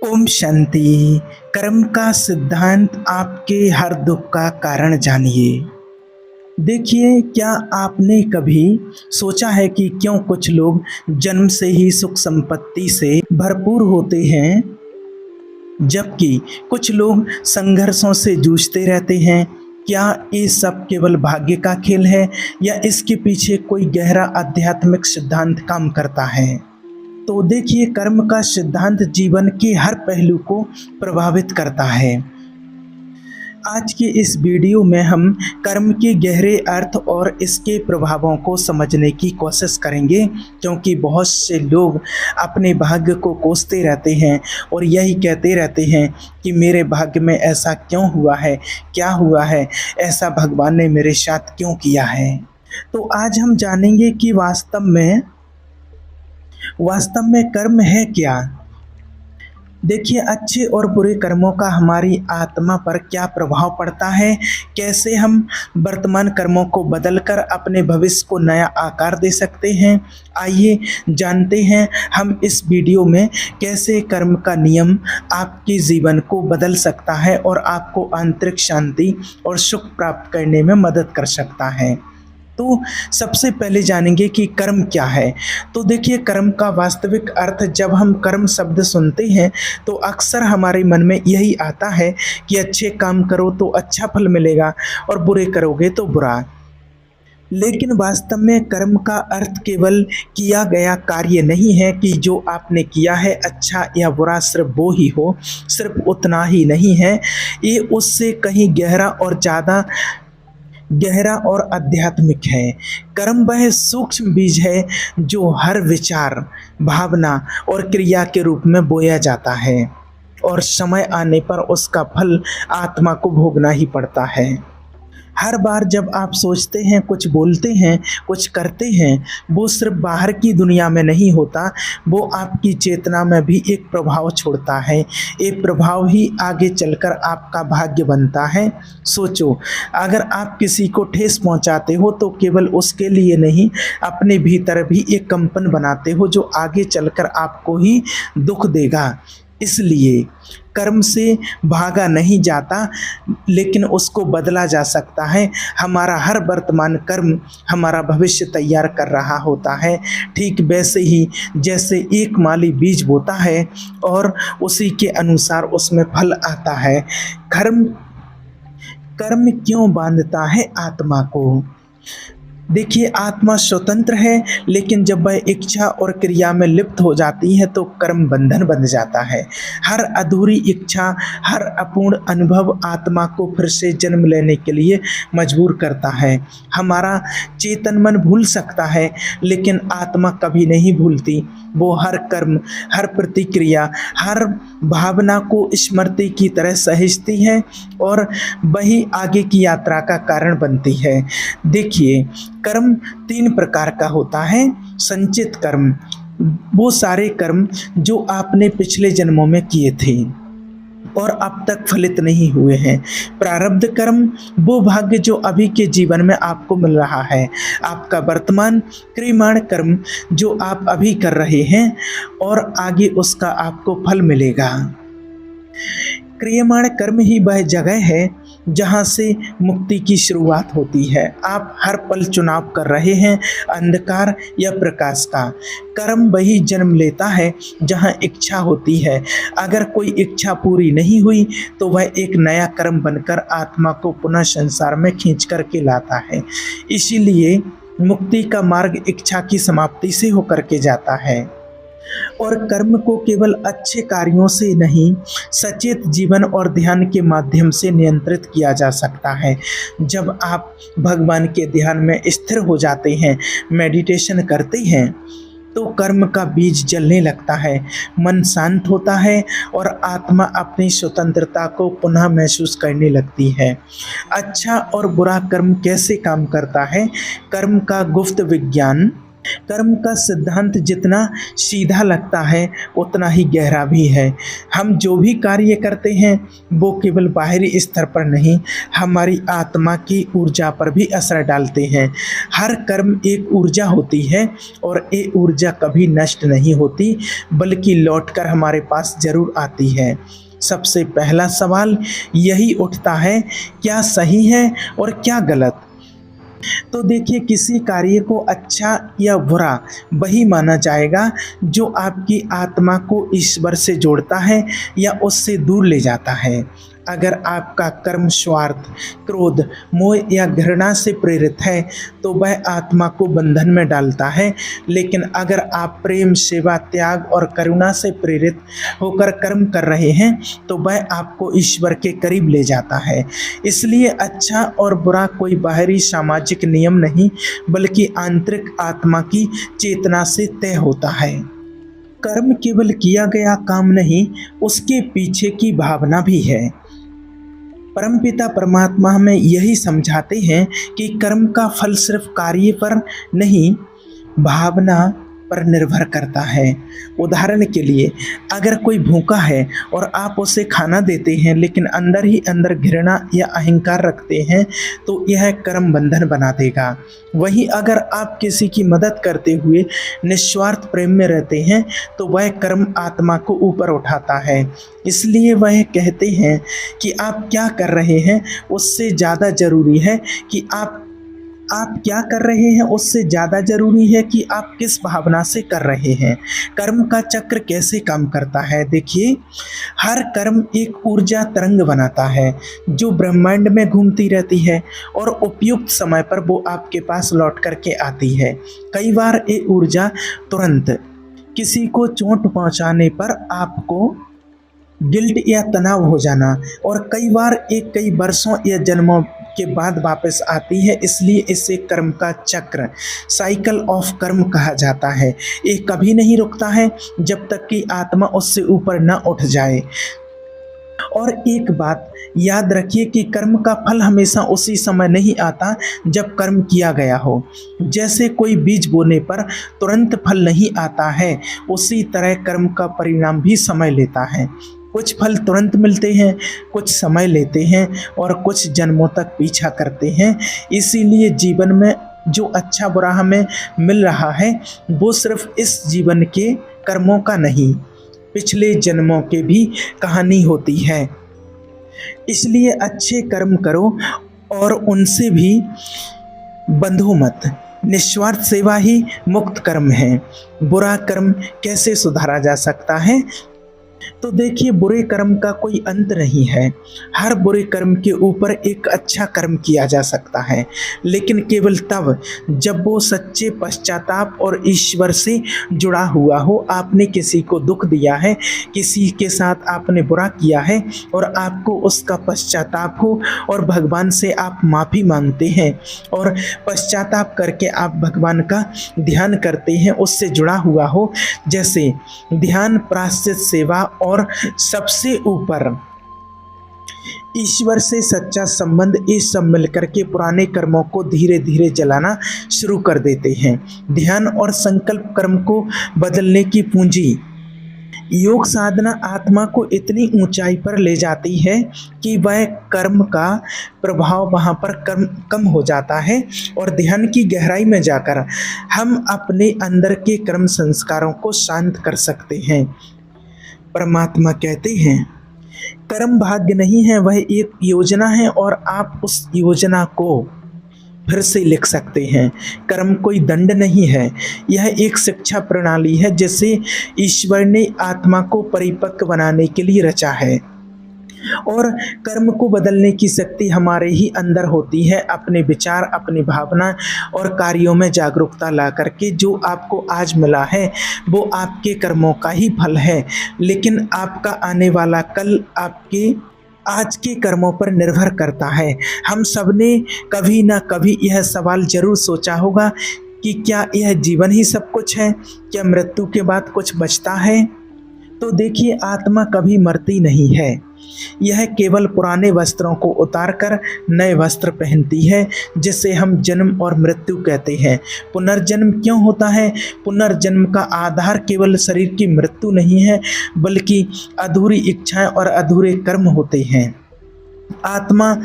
ओम शांति। कर्म का सिद्धांत आपके हर दुख का कारण जानिए। देखिए, क्या आपने कभी सोचा है कि क्यों कुछ लोग जन्म से ही सुख संपत्ति से भरपूर होते हैं, जबकि कुछ लोग संघर्षों से जूझते रहते हैं? क्या ये सब केवल भाग्य का खेल है या इसके पीछे कोई गहरा आध्यात्मिक सिद्धांत काम करता है? तो देखिए, कर्म का सिद्धांत जीवन के हर पहलू को प्रभावित करता है। आज के इस वीडियो में हम कर्म के गहरे अर्थ और इसके प्रभावों को समझने की कोशिश करेंगे, क्योंकि बहुत से लोग अपने भाग्य को कोसते रहते हैं और यही कहते रहते हैं कि मेरे भाग्य में ऐसा क्यों हुआ है, क्या हुआ है, ऐसा भगवान ने मेरे साथ क्यों किया है। तो आज हम जानेंगे कि वास्तव में कर्म है क्या। देखिए, अच्छे और बुरे कर्मों का हमारी आत्मा पर क्या प्रभाव पड़ता है, कैसे हम वर्तमान कर्मों को बदलकर अपने भविष्य को नया आकार दे सकते हैं। आइए जानते हैं हम इस वीडियो में कैसे कर्म का नियम आपके जीवन को बदल सकता है और आपको आंतरिक शांति और सुख प्राप्त करने में मदद कर सकता है। तो सबसे पहले जानेंगे कि कर्म क्या है। तो देखिए, कर्म का वास्तविक अर्थ, जब हम कर्म शब्द सुनते हैं तो अक्सर हमारे मन में यही आता है कि अच्छे काम करो तो अच्छा फल मिलेगा और बुरे करोगे तो बुरा। लेकिन वास्तव में कर्म का अर्थ केवल किया गया कार्य नहीं है कि जो आपने किया है अच्छा या बुरा सिर्फ वो ही हो, सिर्फ उतना ही नहीं है। ये उससे कहीं गहरा और आध्यात्मिक है। कर्म वह सूक्ष्म बीज है जो हर विचार, भावना और क्रिया के रूप में बोया जाता है और समय आने पर उसका फल आत्मा को भोगना ही पड़ता है। हर बार जब आप सोचते हैं, कुछ बोलते हैं, कुछ करते हैं, वो सिर्फ बाहर की दुनिया में नहीं होता, वो आपकी चेतना में भी एक प्रभाव छोड़ता है। एक प्रभाव ही आगे चलकर आपका भाग्य बनता है। सोचो, अगर आप किसी को ठेस पहुंचाते हो तो केवल उसके लिए नहीं, अपने भीतर भी एक कंपन बनाते हो जो आगे चलकर आपको ही दुख देगा। इसलिए कर्म से भागा नहीं जाता, लेकिन उसको बदला जा सकता है। हमारा हर वर्तमान कर्म हमारा भविष्य तैयार कर रहा होता है। ठीक वैसे ही जैसे एक माली बीज बोता है और उसी के अनुसार उसमें फल आता है। कर्म क्यों बांधता है आत्मा को? देखिए, आत्मा स्वतंत्र है, लेकिन जब वह इच्छा और क्रिया में लिप्त हो जाती है तो कर्म बंधन बन जाता है। हर अधूरी इच्छा, हर अपूर्ण अनुभव आत्मा को फिर से जन्म लेने के लिए मजबूर करता है। हमारा चेतन मन भूल सकता है, लेकिन आत्मा कभी नहीं भूलती। वो हर कर्म, हर प्रतिक्रिया, हर भावना को स्मृति की तरह सहेजती है और वही आगे की यात्रा का कारण बनती है। देखिए, कर्म 3 प्रकार का होता है। संचित कर्म, वो सारे कर्म जो आपने पिछले जन्मों में किए थे और अब तक फलित नहीं हुए हैं। प्रारब्ध कर्म, वो भाग्य जो अभी के जीवन में आपको मिल रहा है। आपका वर्तमान क्रियमाण कर्म जो आप अभी कर रहे हैं और आगे उसका आपको फल मिलेगा। क्रियमाण कर्म ही वह जगह है जहाँ से मुक्ति की शुरुआत होती है। आप हर पल चुनाव कर रहे हैं, अंधकार या प्रकाश का। कर्म वही जन्म लेता है जहाँ इच्छा होती है। अगर कोई इच्छा पूरी नहीं हुई तो वह एक नया कर्म बनकर आत्मा को पुनः संसार में खींच कर के लाता है। इसीलिए मुक्ति का मार्ग इच्छा की समाप्ति से होकर के जाता है। और कर्म को केवल अच्छे कार्यों से नहीं, सचेत जीवन और ध्यान के माध्यम से नियंत्रित किया जा सकता है। जब आप भगवान के ध्यान में स्थिर हो जाते हैं, मेडिटेशन करते हैं, तो कर्म का बीज जलने लगता है, मन शांत होता है और आत्मा अपनी स्वतंत्रता को पुनः महसूस करने लगती है। अच्छा और बुरा कर्म कैसे काम करता है? कर्म का गुप्त विज्ञान कर्म का सिद्धांत जितना सीधा लगता है उतना ही गहरा भी है। हम जो भी कार्य करते हैं वो केवल बाहरी स्तर पर नहीं, हमारी आत्मा की ऊर्जा पर भी असर डालते हैं। हर कर्म एक ऊर्जा होती है और ये ऊर्जा कभी नष्ट नहीं होती, बल्कि लौटकर हमारे पास ज़रूर आती है। सबसे पहला सवाल यही उठता है, क्या सही है और क्या गलत? तो देखिए, किसी कार्य को अच्छा या बुरा वही माना जाएगा जो आपकी आत्मा को ईश्वर से जोड़ता है या उससे दूर ले जाता है। अगर आपका कर्म स्वार्थ, क्रोध, मोह या घृणा से प्रेरित है तो वह आत्मा को बंधन में डालता है, लेकिन अगर आप प्रेम, सेवा, त्याग और करुणा से प्रेरित होकर कर्म कर रहे हैं तो वह आपको ईश्वर के करीब ले जाता है। इसलिए अच्छा और बुरा कोई बाहरी सामाजिक नियम नहीं, बल्कि आंतरिक आत्मा की चेतना से तय होता है। कर्म केवल किया गया काम नहीं, उसके पीछे की भावना भी है। परमपिता परमात्मा हमें यही समझाते हैं कि कर्म का फल सिर्फ कार्य पर नहीं, भावना पर निर्भर करता है। उदाहरण के लिए, अगर कोई भूखा है और आप उसे खाना देते हैं लेकिन अंदर ही अंदर घृणा या अहंकार रखते हैं तो यह कर्म बंधन बना देगा। वहीं अगर आप किसी की मदद करते हुए निस्वार्थ प्रेम में रहते हैं तो वह कर्म आत्मा को ऊपर उठाता है। इसलिए वह कहते हैं कि आप क्या कर रहे हैं उससे ज़्यादा ज़रूरी है कि आप क्या कर रहे हैं, उससे ज़्यादा ज़रूरी है कि आप किस भावना से कर रहे हैं। कर्म का चक्र कैसे काम करता है? देखिए, हर कर्म एक ऊर्जा तरंग बनाता है जो ब्रह्मांड में घूमती रहती है और उपयुक्त समय पर वो आपके पास लौट करके आती है। कई बार ये ऊर्जा तुरंत किसी को चोट पहुंचाने पर आपको गिल्ट या तनाव हो जाना, और कई बार एक कई वर्षों या जन्मों के बाद वापस आती है। इसलिए इसे कर्म का चक्र, साइकिल ऑफ कर्म कहा जाता है। ये कभी नहीं रुकता है जब तक कि आत्मा उससे ऊपर न उठ जाए। और एक बात याद रखिए कि कर्म का फल हमेशा उसी समय नहीं आता जब कर्म किया गया हो। जैसे कोई बीज बोने पर तुरंत फल नहीं आता है, उसी तरह कर्म का परिणाम भी समय लेता है। कुछ फल तुरंत मिलते हैं, कुछ समय लेते हैं और कुछ जन्मों तक पीछा करते हैं। इसीलिए जीवन में जो अच्छा बुरा हमें मिल रहा है वो सिर्फ इस जीवन के कर्मों का नहीं, पिछले जन्मों के भी कहानी होती है। इसलिए अच्छे कर्म करो और उनसे भी बंधो मत। निस्वार्थ सेवा ही मुक्त कर्म है। बुरा कर्म कैसे सुधारा जा सकता है? तो देखिए, बुरे कर्म का कोई अंत नहीं है। हर बुरे कर्म के ऊपर एक अच्छा कर्म किया जा सकता है, लेकिन केवल तब जब वो सच्चे पश्चाताप और ईश्वर से जुड़ा हुआ हो। आपने किसी को दुख दिया है, किसी के साथ आपने बुरा किया है और आपको उसका पश्चाताप हो और भगवान से आप माफ़ी मांगते हैं और पश्चाताप करके आप भगवान का ध्यान करते हैं, उससे जुड़ा हुआ हो। जैसे ध्यान, प्रायश्चित, सेवा और सबसे ऊपर ईश्वर से सच्चा संबंध, ये सब मिलकर के पुराने कर्मों को धीरे धीरे जलाना शुरू कर देते हैं। ध्यान और संकल्प कर्म को बदलने की पूंजी। योग साधना आत्मा को इतनी ऊंचाई पर ले जाती है कि वह कर्म का प्रभाव वहाँ पर कम हो जाता है और ध्यान की गहराई में जाकर हम अपने अंदर के कर्म संस्कारों को शांत कर सकते हैं। परमात्मा कहते हैं, कर्म भाग्य नहीं है, वह एक योजना है और आप उस योजना को फिर से लिख सकते हैं। कर्म कोई दंड नहीं है, यह एक शिक्षा प्रणाली है जिसे ईश्वर ने आत्मा को परिपक्व बनाने के लिए रचा है। और कर्म को बदलने की शक्ति हमारे ही अंदर होती है। अपने विचार, अपनी भावना और कार्यों में जागरूकता ला करके जो आपको आज मिला है वो आपके कर्मों का ही फल है, लेकिन आपका आने वाला कल आपके आज के कर्मों पर निर्भर करता है। हम सब ने कभी ना कभी यह सवाल जरूर सोचा होगा कि क्या यह जीवन ही सब कुछ है? क्या मृत्यु के बाद कुछ बचता है? तो देखिए, आत्मा कभी मरती नहीं है। यह केवल पुराने वस्त्रों को उतारकर नए वस्त्र पहनती है, जिसे हम जन्म और मृत्यु कहते हैं। पुनर्जन्म क्यों होता है? पुनर्जन्म का आधार केवल शरीर की मृत्यु नहीं है, बल्कि अधूरी इच्छाएं और अधूरे कर्म होते हैं। आत्मा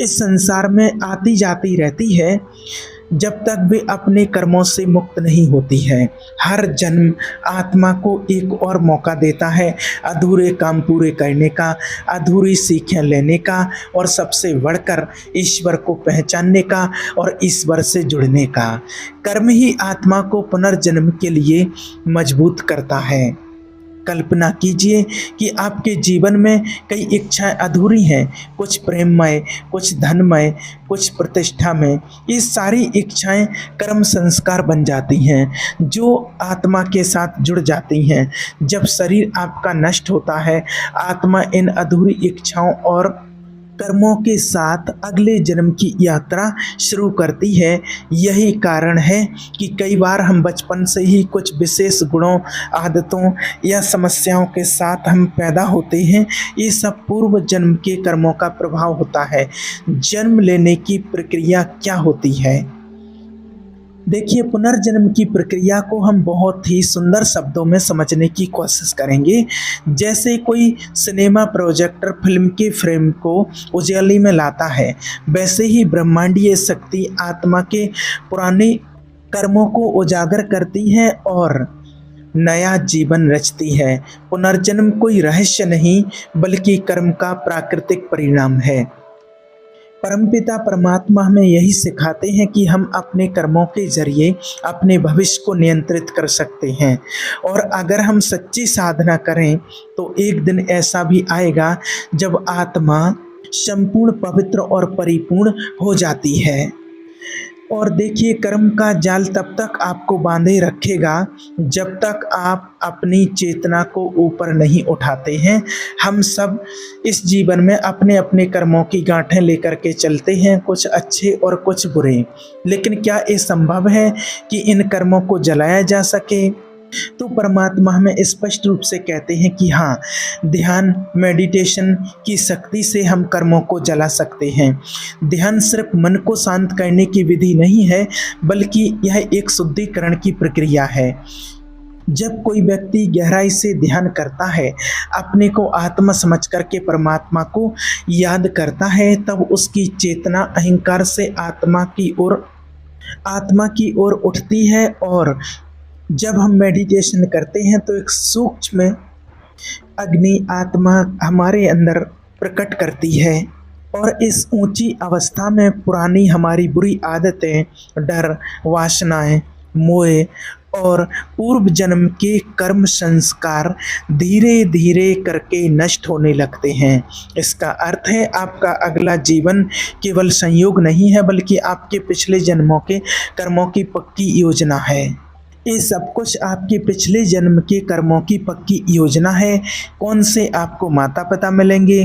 इस संसार में आती जाती रहती है जब तक वे अपने कर्मों से मुक्त नहीं होती है। हर जन्म आत्मा को एक और मौका देता है अधूरे काम पूरे करने का, अधूरी सीखें लेने का, और सबसे बढ़कर ईश्वर को पहचानने का और ईश्वर से जुड़ने का। कर्म ही आत्मा को पुनर्जन्म के लिए मजबूत करता है। कल्पना कीजिए कि आपके जीवन में कई इच्छाएं अधूरी हैं, कुछ प्रेममय, कुछ धनमय, कुछ प्रतिष्ठा में। ये सारी इच्छाएं कर्म संस्कार बन जाती हैं, जो आत्मा के साथ जुड़ जाती हैं। जब शरीर आपका नष्ट होता है, आत्मा इन अधूरी इच्छाओं और कर्मों के साथ अगले जन्म की यात्रा शुरू करती है। यही कारण है कि कई बार हम बचपन से ही कुछ विशेष गुणों, आदतों या समस्याओं के साथ हम पैदा होते हैं। ये सब पूर्व जन्म के कर्मों का प्रभाव होता है। जन्म लेने की प्रक्रिया क्या होती है? देखिए, पुनर्जन्म की प्रक्रिया को हम बहुत ही सुंदर शब्दों में समझने की कोशिश करेंगे। जैसे कोई सिनेमा प्रोजेक्टर फिल्म के फ्रेम को उजाले में लाता है, वैसे ही ब्रह्मांडीय शक्ति आत्मा के पुराने कर्मों को उजागर करती है और नया जीवन रचती है। पुनर्जन्म कोई रहस्य नहीं, बल्कि कर्म का प्राकृतिक परिणाम है। परमपिता परमात्मा हमें यही सिखाते हैं कि हम अपने कर्मों के जरिए अपने भविष्य को नियंत्रित कर सकते हैं, और अगर हम सच्ची साधना करें तो एक दिन ऐसा भी आएगा जब आत्मा संपूर्ण पवित्र और परिपूर्ण हो जाती है। और देखिए, कर्म का जाल तब तक आपको बांधे रखेगा जब तक आप अपनी चेतना को ऊपर नहीं उठाते हैं। हम सब इस जीवन में अपने अपने कर्मों की गांठें लेकर के चलते हैं, कुछ अच्छे और कुछ बुरे। लेकिन क्या ये संभव है कि इन कर्मों को जलाया जा सके? तो परमात्मा हमें स्पष्ट रूप से कहते हैं कि हाँ, ध्यान, मेडिटेशन की शक्ति से हम कर्मों को जला सकते हैं। ध्यान सिर्फ मन को शांत करने की विधि नहीं है, बल्कि यह एक शुद्धिकरण की प्रक्रिया है। जब कोई व्यक्ति गहराई से ध्यान करता है, अपने को आत्मा समझ करके परमात्मा को याद करता है, तब उसकी चेतना अहंकार से आत्मा की ओर उठती है। और जब हम मेडिटेशन करते हैं तो एक सूक्ष्म अग्नि आत्मा हमारे अंदर प्रकट करती है, और इस ऊंची अवस्था में पुरानी हमारी बुरी आदतें, डर, वासनाएं, मोह और पूर्व जन्म के कर्म संस्कार धीरे धीरे करके नष्ट होने लगते हैं। इसका अर्थ है आपका अगला जीवन केवल संयोग नहीं है, बल्कि आपके पिछले जन्मों के कर्मों की पक्की योजना है। ये सब कुछ आपके पिछले जन्म के कर्मों की पक्की योजना है। कौन से आपको माता पिता मिलेंगे,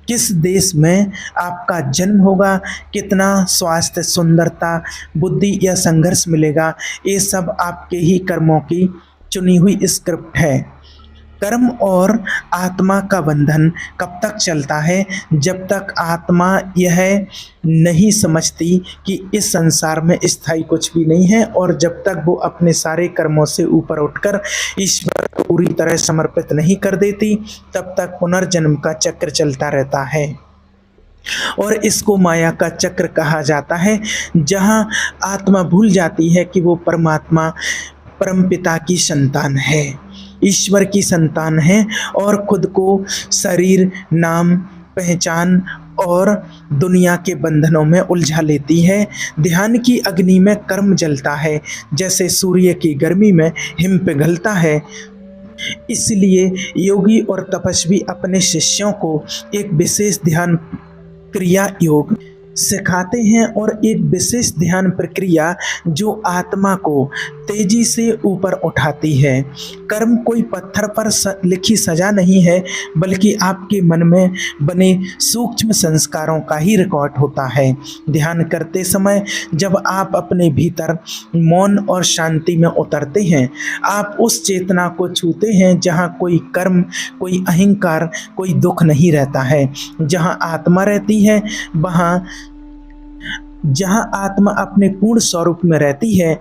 किस देश में आपका जन्म होगा, कितना स्वास्थ्य, सुंदरता, बुद्धि या संघर्ष मिलेगा, ये सब आपके ही कर्मों की चुनी हुई स्क्रिप्ट है। कर्म और आत्मा का बंधन कब तक चलता है? जब तक आत्मा यह नहीं समझती कि इस संसार में स्थायी कुछ भी नहीं है, और जब तक वो अपने सारे कर्मों से ऊपर उठकर ईश्वर को पूरी तरह समर्पित नहीं कर देती, तब तक पुनर्जन्म का चक्र चलता रहता है। और इसको माया का चक्र कहा जाता है, जहाँ आत्मा भूल जाती है कि वो परमात्मा, परमपिता की संतान है, ईश्वर की संतान है, और खुद को शरीर, नाम, पहचान और दुनिया के बंधनों में उलझा लेती है। ध्यान की अग्नि में कर्म जलता है, जैसे सूर्य की गर्मी में हिम पिघलता है। इसलिए योगी और तपस्वी अपने शिष्यों को एक विशेष ध्यान क्रिया योग सिखाते हैं, और एक विशेष ध्यान प्रक्रिया जो आत्मा को तेजी से ऊपर उठाती है। कर्म कोई पत्थर पर लिखी सजा नहीं है, बल्कि आपके मन में बने सूक्ष्म संस्कारों का ही रिकॉर्ड होता है। ध्यान करते समय जब आप अपने भीतर मौन और शांति में उतरते हैं, आप उस चेतना को छूते हैं जहाँ कोई कर्म, कोई अहंकार, कोई दुख नहीं रहता है। जहाँ आत्मा रहती है, जहाँ आत्मा अपने पूर्ण स्वरूप में रहती है,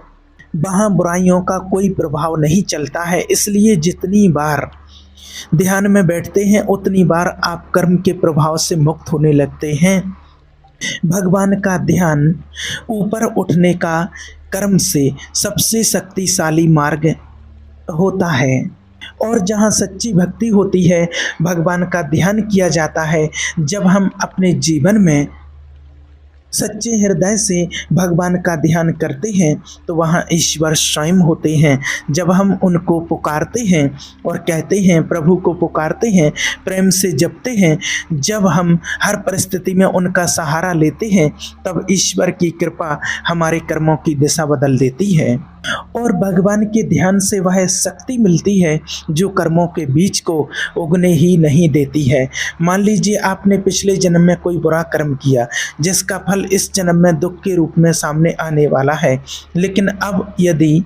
वहाँ बुराइयों का कोई प्रभाव नहीं चलता है। इसलिए जितनी बार ध्यान में बैठते हैं, उतनी बार आप कर्म के प्रभाव से मुक्त होने लगते हैं। भगवान का ध्यान ऊपर उठने का कर्म से सबसे शक्तिशाली मार्ग होता है। और जहाँ सच्ची भक्ति होती है, भगवान का ध्यान किया जाता है। जब हम अपने जीवन में सच्चे हृदय से भगवान का ध्यान करते हैं, तो वहाँ ईश्वर स्वयं होते हैं। जब हम उनको पुकारते हैं और कहते हैं, प्रभु को पुकारते हैं, प्रेम से जपते हैं, जब हम हर परिस्थिति में उनका सहारा लेते हैं, तब ईश्वर की कृपा हमारे कर्मों की दिशा बदल देती है। और भगवान के ध्यान से वह शक्ति मिलती है जो कर्मों के बीज को उगने ही नहीं देती है। मान लीजिए आपने पिछले जन्म में कोई बुरा कर्म किया, जिसका फल इस जन्म में दुख के रूप में सामने आने वाला है। लेकिन अब यदि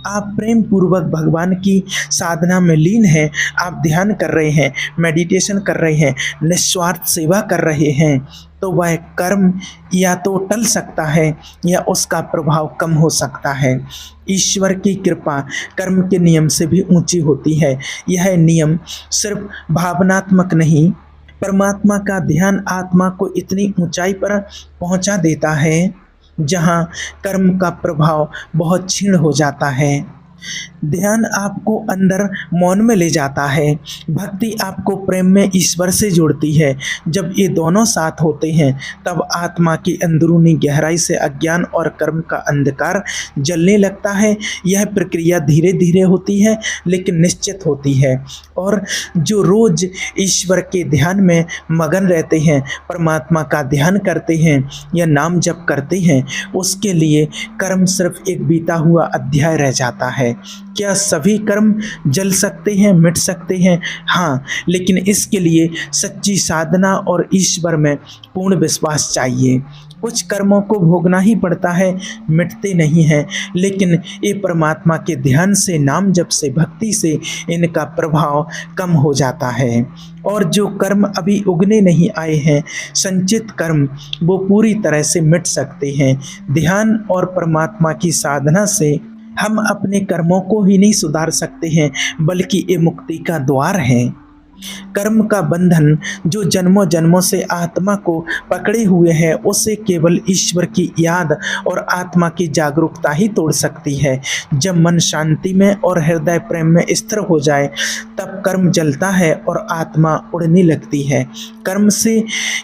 आप प्रेम पूर्वक भगवान की साधना में लीन हैं, आप ध्यान कर रहे हैं, मेडिटेशन कर रहे हैं, निस्वार्थ सेवा कर रहे हैं, तो वह कर्म या तो टल सकता है या उसका प्रभाव कम हो सकता है। ईश्वर की कृपा कर्म के नियम से भी ऊंची होती है। यह नियम सिर्फ भावनात्मक नहीं, परमात्मा का ध्यान आत्मा को इतनी ऊंचाई पर पहुंचा देता है जहां कर्म का प्रभाव बहुत क्षीण हो जाता है। ध्यान आपको अंदर मौन में ले जाता है। भक्ति आपको प्रेम में ईश्वर से जोड़ती है। जब ये दोनों साथ होते हैं, तब आत्मा की अंदरूनी गहराई से अज्ञान और कर्म का अंधकार जलने लगता है। यह प्रक्रिया धीरे धीरे होती है, लेकिन निश्चित होती है। और जो रोज ईश्वर के ध्यान में मगन रहते हैं, परमात्मा का ध्यान करते हैं या नाम जप करते हैं, उसके लिए कर्म सिर्फ एक बीता हुआ अध्याय रह जाता है। क्या सभी कर्म जल सकते हैं, मिट सकते हैं? हाँ, लेकिन इसके लिए सच्ची साधना और ईश्वर में पूर्ण विश्वास चाहिए। कुछ कर्मों को भोगना ही पड़ता है, मिटते नहीं हैं, लेकिन ये परमात्मा के ध्यान से, नाम जप से, भक्ति से इनका प्रभाव कम हो जाता है। और जो कर्म अभी उगने नहीं आए हैं, संचित कर्म, वो पूरी तरह से मिट सकते हैं। ध्यान और परमात्मा की साधना से हम अपने कर्मों को ही नहीं सुधार सकते हैं, बल्कि ये मुक्ति का द्वार है। कर्म का बंधन जो जन्मों जन्मों से आत्मा को पकड़े हुए है, उसे केवल ईश्वर की याद और आत्मा की जागरूकता ही तोड़ सकती है। जब मन शांति में और हृदय प्रेम में स्थिर हो जाए, तब कर्म जलता है और आत्मा उड़ने लगती है। कर्म से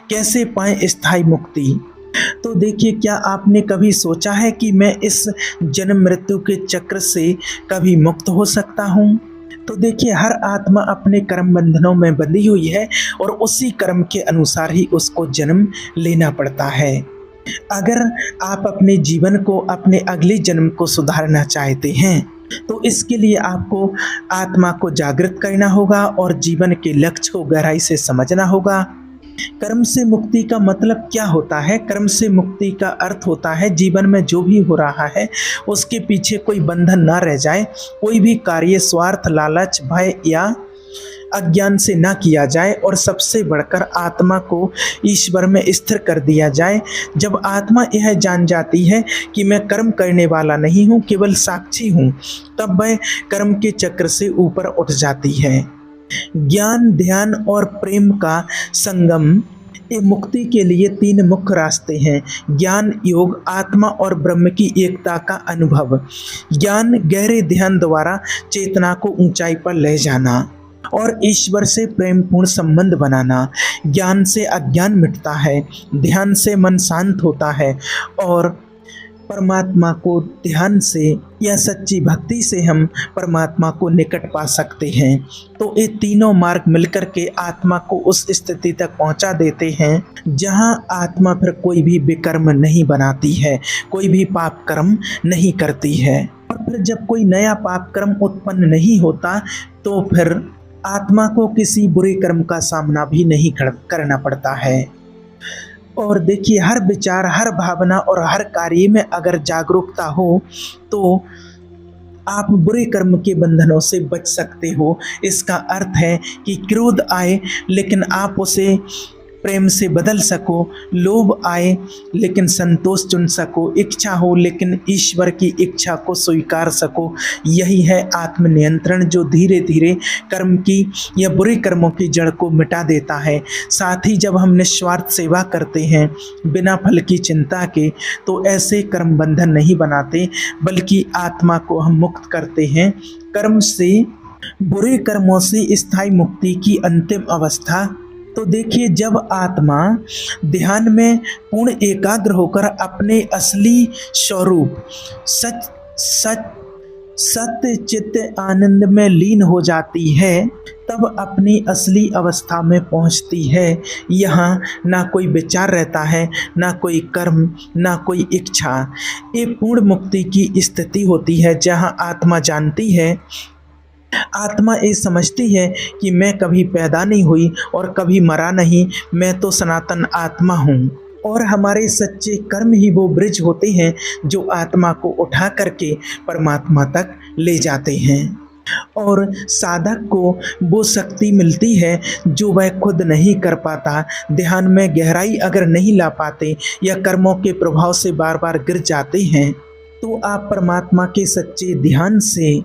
कैसे पाएं स्थायी मुक्ति? तो देखिए, क्या आपने कभी सोचा है कि मैं इस जन्म मृत्यु के चक्र से कभी मुक्त हो सकता हूँ? तो देखिए, हर आत्मा अपने कर्म बंधनों में बंधी हुई है और उसी कर्म के अनुसार ही उसको जन्म लेना पड़ता है। अगर आप अपने जीवन को, अपने अगले जन्म को सुधारना चाहते हैं, तो इसके लिए आपको आत्मा को जागृत करना होगा और जीवन के लक्ष्य को गहराई से समझना होगा। कर्म से मुक्ति का मतलब क्या होता है? कर्म से मुक्ति का अर्थ होता है जीवन में जो भी हो रहा है, उसके पीछे कोई बंधन ना रह जाए, कोई भी कार्य स्वार्थ, लालच, भय या अज्ञान से ना किया जाए, और सबसे बढ़कर आत्मा को ईश्वर में स्थिर कर दिया जाए। जब आत्मा यह जान जाती है कि मैं कर्म करने वाला नहीं हूँ, केवल साक्षी हूँ, तब वह कर्म के चक्र से ऊपर उठ जाती है। ज्ञान, ध्यान और प्रेम का संगम, ये मुक्ति के लिए तीन मुख्य रास्ते हैं। ज्ञान, योग, आत्मा और ब्रह्म की एकता का अनुभव। ज्ञान, गहरे ध्यान द्वारा चेतना को ऊंचाई पर ले जाना और ईश्वर से प्रेमपूर्ण संबंध बनाना। ज्ञान से अज्ञान मिटता है, ध्यान से मन शांत होता है, और परमात्मा को ध्यान से या सच्ची भक्ति से हम परमात्मा को निकट पा सकते हैं। तो ये तीनों मार्ग मिलकर के आत्मा को उस स्थिति तक पहुंचा देते हैं जहां आत्मा फिर कोई भी विकर्म नहीं बनाती है, कोई भी पाप कर्म नहीं करती है। और फिर जब कोई नया पाप कर्म उत्पन्न नहीं होता तो फिर आत्मा को किसी बुरे कर्म का सामना भी नहीं करना पड़ता है। और देखिए, हर विचार, हर भावना और हर कार्य में अगर जागरूकता हो तो आप बुरे कर्म के बंधनों से बच सकते हो। इसका अर्थ है कि क्रोध आए लेकिन आप उसे प्रेम से बदल सको, लोभ आए लेकिन संतोष चुन सको, इच्छा हो लेकिन ईश्वर की इच्छा को स्वीकार सको। यही है आत्मनियंत्रण, जो धीरे धीरे कर्म की या बुरे कर्मों की जड़ को मिटा देता है। साथ ही जब हम निस्वार्थ सेवा करते हैं बिना फल की चिंता के, तो ऐसे कर्म बंधन नहीं बनाते, बल्कि आत्मा को हम मुक्त करते हैं कर्म से। बुरे कर्मों से स्थायी मुक्ति की अंतिम अवस्था। तो देखिए, जब आत्मा ध्यान में पूर्ण एकाग्र होकर अपने असली स्वरूप सत्य चित्त आनंद में लीन हो जाती है, तब अपनी असली अवस्था में पहुंचती है। यहाँ ना कोई विचार रहता है, ना कोई कर्म, ना कोई इच्छा। ये पूर्ण मुक्ति की स्थिति होती है, जहाँ आत्मा जानती है, आत्मा ये समझती है कि मैं कभी पैदा नहीं हुई और कभी मरा नहीं, मैं तो सनातन आत्मा हूँ। और हमारे सच्चे कर्म ही वो ब्रिज होते हैं जो आत्मा को उठा करके परमात्मा तक ले जाते हैं। और साधक को वो शक्ति मिलती है जो वह खुद नहीं कर पाता। ध्यान में गहराई अगर नहीं ला पाते या कर्मों के प्रभाव से बार बार गिर जाते हैं, तो आप परमात्मा के सच्चे ध्यान से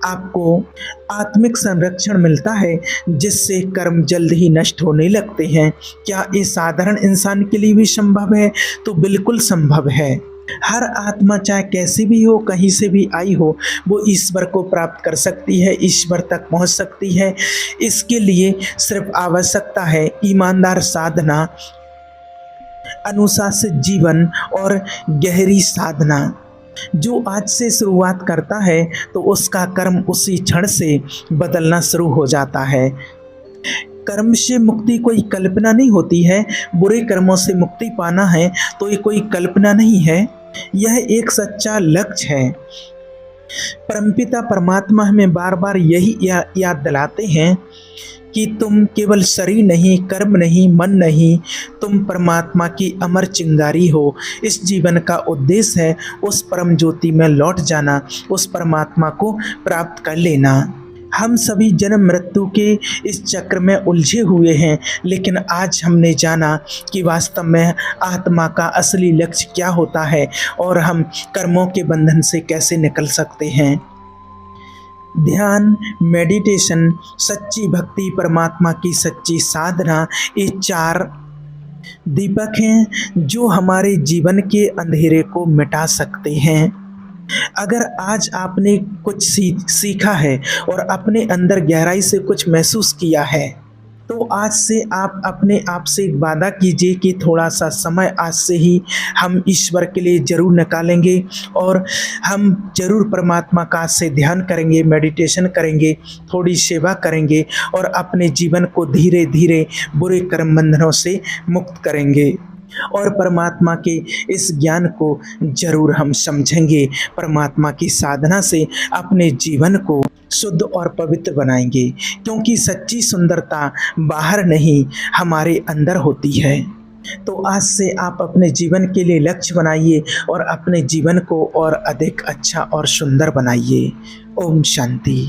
आपको आत्मिक संरक्षण मिलता है, जिससे कर्म जल्द ही नष्ट होने लगते हैं। क्या ये साधारण इंसान के लिए भी संभव है? तो बिल्कुल संभव है। हर आत्मा चाहे कैसी भी हो, कहीं से भी आई हो, वो ईश्वर को प्राप्त कर सकती है, ईश्वर तक पहुंच सकती है। इसके लिए सिर्फ आवश्यकता है ईमानदार साधना, अनुशासित जीवन और गहरी साधना। जो आज से शुरुआत करता है तो उसका कर्म उसी क्षण से बदलना शुरू हो जाता है। कर्म से मुक्ति कोई कल्पना नहीं होती है। बुरे कर्मों से मुक्ति पाना है तो ये कोई कल्पना नहीं है, यह एक सच्चा लक्ष्य है। परमपिता परमात्मा हमें बार बार यही याद दिलाते हैं कि तुम केवल शरीर नहीं, कर्म नहीं, मन नहीं, तुम परमात्मा की अमर चिंगारी हो। इस जीवन का उद्देश्य है उस परम ज्योति में लौट जाना, उस परमात्मा को प्राप्त कर लेना। हम सभी जन्म मृत्यु के इस चक्र में उलझे हुए हैं, लेकिन आज हमने जाना कि वास्तव में आत्मा का असली लक्ष्य क्या होता है और हम कर्मों के बंधन से कैसे निकल सकते हैं। ध्यान, मेडिटेशन, सच्ची भक्ति, परमात्मा की सच्ची साधना, ये 4 दीपक हैं जो हमारे जीवन के अंधेरे को मिटा सकते हैं। अगर आज आपने कुछ सीखा है और अपने अंदर गहराई से कुछ महसूस किया है, तो आज से आप अपने आप से एक वादा कीजिए कि थोड़ा सा समय आज से ही हम ईश्वर के लिए ज़रूर निकालेंगे और हम ज़रूर परमात्मा का आज से ध्यान करेंगे, मेडिटेशन करेंगे, थोड़ी सेवा करेंगे और अपने जीवन को धीरे धीरे बुरे कर्म बंधनों से मुक्त करेंगे। और परमात्मा के इस ज्ञान को जरूर हम समझेंगे। परमात्मा की साधना से अपने जीवन को शुद्ध और पवित्र बनाएंगे, क्योंकि सच्ची सुंदरता बाहर नहीं, हमारे अंदर होती है। तो आज से आप अपने जीवन के लिए लक्ष्य बनाइए और अपने जीवन को और अधिक अच्छा और सुंदर बनाइए। ओम शांति।